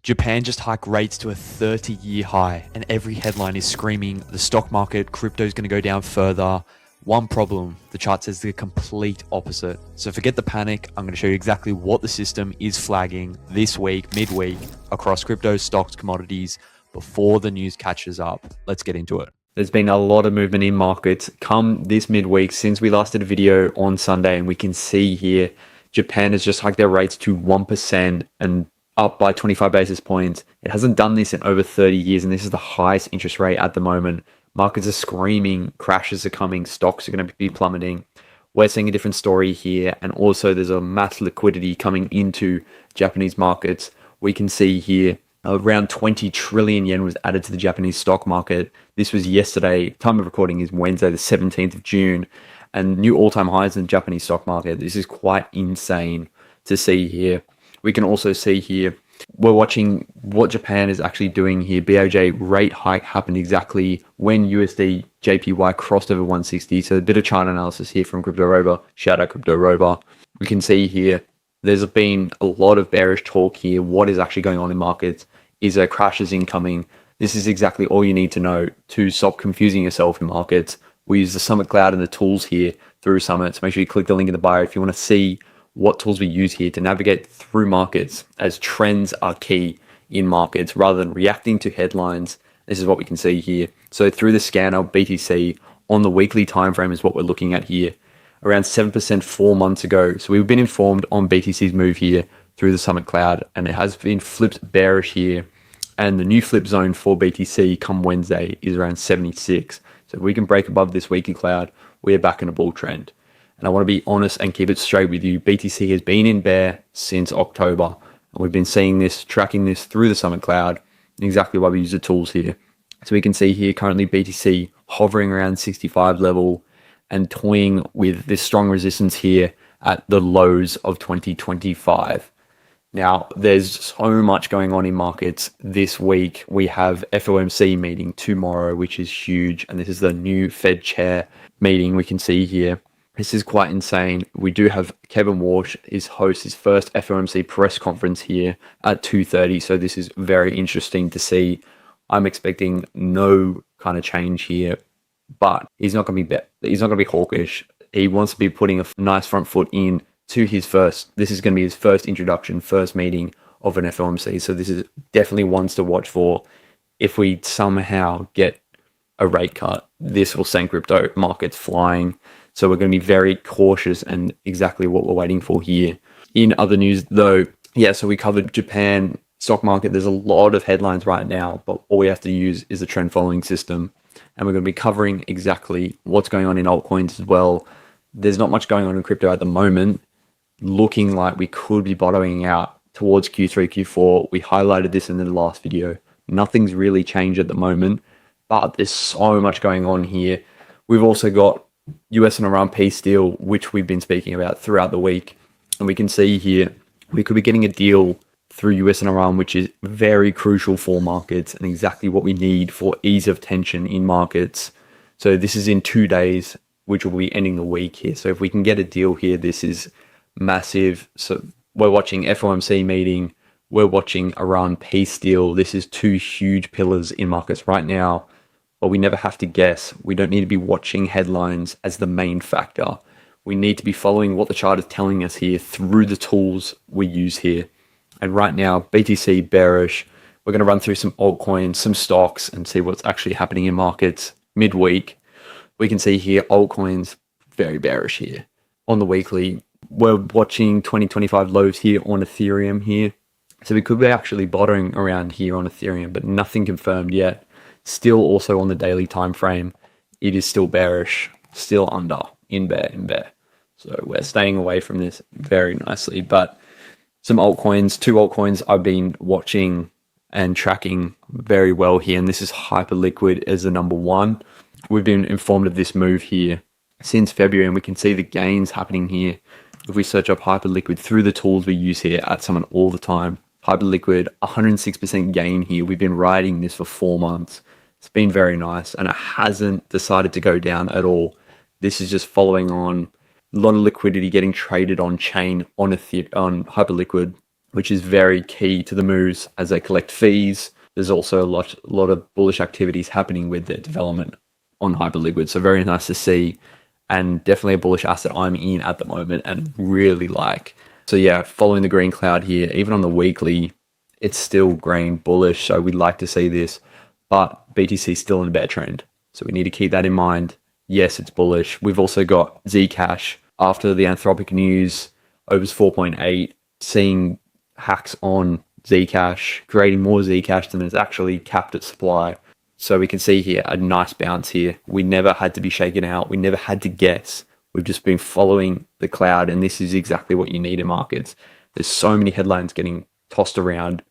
Japan just hiked rates to a 30-year high, and every headline is screaming the stock market, crypto is going to go down further. One problem, the chart says the complete opposite. So forget the panic. I'm going to show you exactly what the system is flagging this week, midweek, across crypto, stocks, commodities, before the news catches up. Let's get into it. There's been a lot of movement in markets come this midweek since we last did a video on Sunday, and we can see here Japan has just hiked their rates to 1% and up by 25 basis points. It hasn't done this in over 30 years, and this is the highest interest rate at the moment. Markets are screaming, crashes are coming, stocks are going to be plummeting. We're seeing a different story here, and also there's a mass liquidity coming into Japanese markets. We can see here around 20 trillion yen was added to the Japanese stock market. This was yesterday. Time of recording is Wednesday, the 17th of June, and new all-time highs in the Japanese stock market. This is quite insane to see here. We can also see here, we're watching what Japan is actually doing here. BOJ rate hike happened exactly when USD JPY crossed over 160. So a bit of chart analysis here from Crypto Rover. Shout out Crypto Rover. We can see here, there's been a lot of bearish talk here. What is actually going on in markets? Is there crashes incoming? This is exactly all you need to know to stop confusing yourself in markets. We use the Summit Cloud and the tools here through Summit. So make sure you click the link in the bio if you want to see what tools we use here to navigate through markets, as trends are key in markets rather than reacting to headlines. This is what we can see here. So through the scanner, BTC on the weekly time frame is what we're looking at here. Around 7% 4 months ago. So we've been informed on BTC's move here through the Summit Cloud, and it has been flipped bearish here. And the new flip zone for BTC come Wednesday is around 76. So if we can break above this weekly cloud, we are back in a bull trend. And I want to be honest and keep it straight with you. BTC has been in bear since October. And we've been seeing this, tracking this through the Summit Cloud, and exactly why we use the tools here. So we can see here currently BTC hovering around 65 level and toying with this strong resistance here at the lows of 2025. Now, there's so much going on in markets this week. We have FOMC meeting tomorrow, which is huge. And this is the new Fed chair meeting we can see here. This is quite insane. We do have Kevin Walsh host his first FOMC press conference here at 2:30. So this is very interesting to see. I'm expecting no kind of change here, but he's not going to be hawkish. He wants to be putting a nice front foot in to his first. This is going to be his first introduction, first meeting of an FOMC. So this is definitely ones to watch for. If we somehow get a rate cut, this will send crypto markets flying. So we're going to be very cautious, and exactly what we're waiting for here. In other news though, so we covered Japan stock market. There's a lot of headlines right now, but all we have to use is the trend following system. And we're going to be covering exactly what's going on in altcoins as well. There's not much going on in crypto at the moment, looking like we could be bottoming out towards Q3, Q4. We highlighted this in the last video. Nothing's really changed at the moment, but there's so much going on here. We've also got US and Iran peace deal, which we've been speaking about throughout the week. And we can see here, we could be getting a deal through US and Iran, which is very crucial for markets and exactly what we need for ease of tension in markets. So this is in 2 days, which will be ending the week here. So if we can get a deal here, this is massive. So we're watching FOMC meeting, we're watching Iran peace deal. This is two huge pillars in markets right now. But we never have to guess. We don't need to be watching headlines as the main factor. We need to be following what the chart is telling us here through the tools we use here. And right now, BTC bearish. We're going to run through some altcoins, some stocks, and see what's actually happening in markets midweek. We can see here altcoins very bearish here. On the weekly, we're watching 2025 lows here on Ethereum here. So we could be actually bottoming around here on Ethereum, but nothing confirmed yet. Still also on the daily time frame, it is still bearish, still under, in bear. So we're staying away from this very nicely. But some altcoins, two altcoins I've been watching and tracking very well here, and this is Hyperliquid as the number one. We've been informed of this move here since February, and we can see the gains happening here. If we search up Hyperliquid through the tools we use here at Summit all the time, Hyperliquid, 106% gain here. We've been riding this for 4 months. It's been very nice, and it hasn't decided to go down at all. This is just following on a lot of liquidity getting traded on chain on Hyperliquid which is very key to the moves as they collect fees. There's also a lot of bullish activities happening with their development on Hyperliquid. So very nice to see, and definitely a bullish asset I'm in at the moment and really like. So yeah, following the green cloud here, even on the weekly, it's still green bullish. So we'd like to see this, but BTC is still in a bear trend. So we need to keep that in mind. Yes, it's bullish. We've also got Zcash after the Anthropic news, Over's 4.8, seeing hacks on Zcash, creating more Zcash than is actually capped at supply. So we can see here a nice bounce here. We never had to be shaken out. We never had to guess. We've just been following the cloud, and this is exactly what you need in markets. There's so many headlines getting tossed around.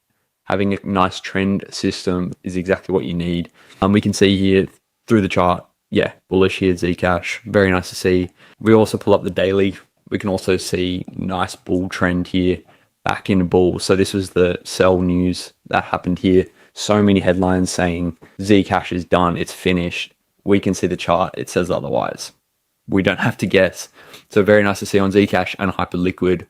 Having a nice trend system is exactly what you need. We can see here through the chart, yeah, bullish here, Zcash. Very nice to see. We also pull up the daily. We can also see nice bull trend here, back in bull. So this was the sell news that happened here. So many headlines saying Zcash is done, it's finished. We can see the chart, it says otherwise. We don't have to guess. So very nice to see on Zcash and Hyperliquid.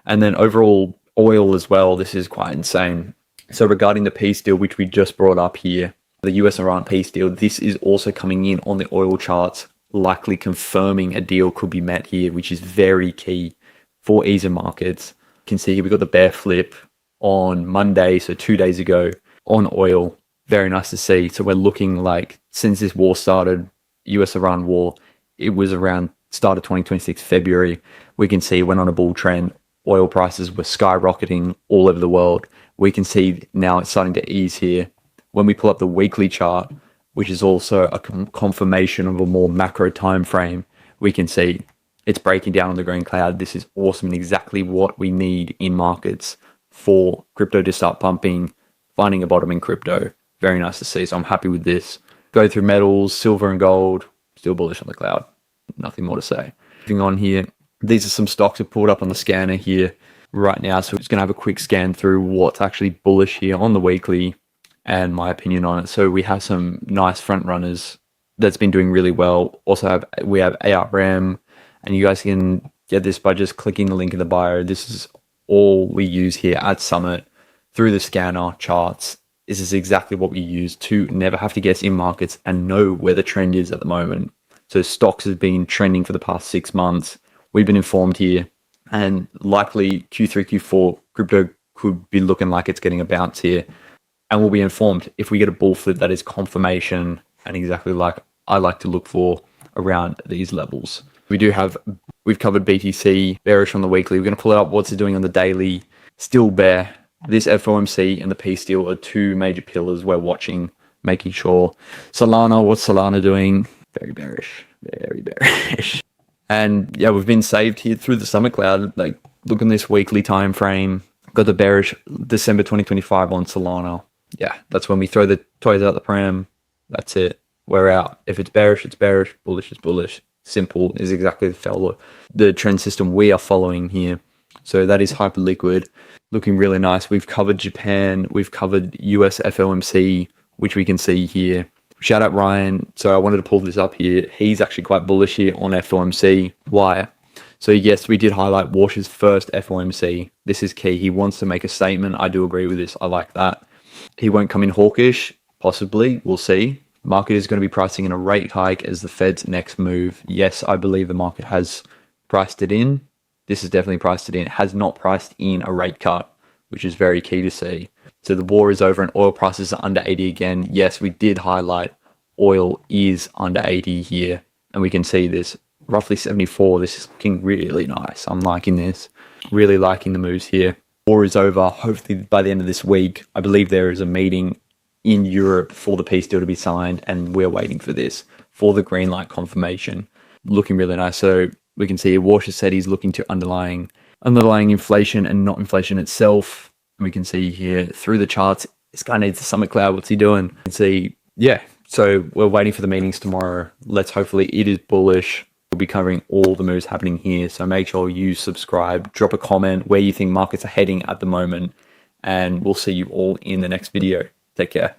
And then overall oil as well, this is quite insane. So regarding the peace deal, which we just brought up here, the US-Iran peace deal, this is also coming in on the oil charts, likely confirming a deal could be met here, which is very key for ease of markets. You can see here we got the bear flip on Monday, so 2 days ago, on oil. Very nice to see. So we're looking like since this war started, US-Iran war, it was around start of 2026 February. We can see it went on a bull trend. Oil prices were skyrocketing all over the world. We can see now it's starting to ease here. When we pull up the weekly chart, which is also a confirmation of a more macro time frame, we can see it's breaking down on the green cloud. This is awesome and exactly what we need in markets for crypto to start pumping, finding a bottom in crypto. Very nice to see. So I'm happy with this. Go through metals, silver and gold, still bullish on the cloud. Nothing more to say. Moving on here. These are some stocks I've pulled up on the scanner here right now. So we're just going to have a quick scan through what's actually bullish here on the weekly and my opinion on it. So we have some nice front runners that's been doing really well. Also we have ARM, and you guys can get this by just clicking the link in the bio. This is all we use here at Summit through the scanner charts. This is exactly what we use to never have to guess in markets and know where the trend is at the moment. So stocks has been trending for the past 6 months. We've been informed here, and likely Q3, Q4, crypto could be looking like it's getting a bounce here. And we'll be informed if we get a bull flip that is confirmation and exactly like I like to look for around these levels. We've covered BTC, bearish on the weekly. We're going to pull it up what's it doing on the daily. Still bear. This FOMC and the peace deal are two major pillars we're watching, making sure. Solana, what's Solana doing? Very bearish, very bearish. And yeah, we've been saved here through the Summit Cloud. Like, look in this weekly time frame. Got the bearish December 2025 on Solana. Yeah, that's when we throw the toys out the pram. That's it. We're out. If it's bearish, it's bearish. Bullish is bullish. Simple is exactly the trend system we are following here. So that is Hyperliquid, looking really nice. We've covered Japan. We've covered US FOMC, which we can see here. Shout out Ryan. So I wanted to pull this up here. He's actually quite bullish here on FOMC. Why? So yes, we did highlight Warsh's first FOMC. This is key. He wants to make a statement. I do agree with this. I like that. He won't come in hawkish, possibly. We'll see. Market is going to be pricing in a rate hike as the Fed's next move. Yes, I believe the market has priced it in. This has definitely priced it in. It has not priced in a rate cut, which is very key to see. So the war is over and oil prices are under 80 again. Yes, we did highlight oil is under 80 here, and we can see this roughly 74. This is looking really nice. I'm liking this. Really liking the moves here. War is over. Hopefully by the end of this week, I believe there is a meeting in Europe for the peace deal to be signed, and we're waiting for this, for the green light confirmation. Looking really nice. So we can see Warsha said he's looking to underlying inflation and not inflation itself. We can see here through the charts, this guy needs the Summit Cloud. What's he doing? You can see, yeah. So we're waiting for the meetings tomorrow. Hopefully it is bullish. We'll be covering all the moves happening here. So make sure you subscribe, drop a comment where you think markets are heading at the moment, and we'll see you all in the next video. Take care.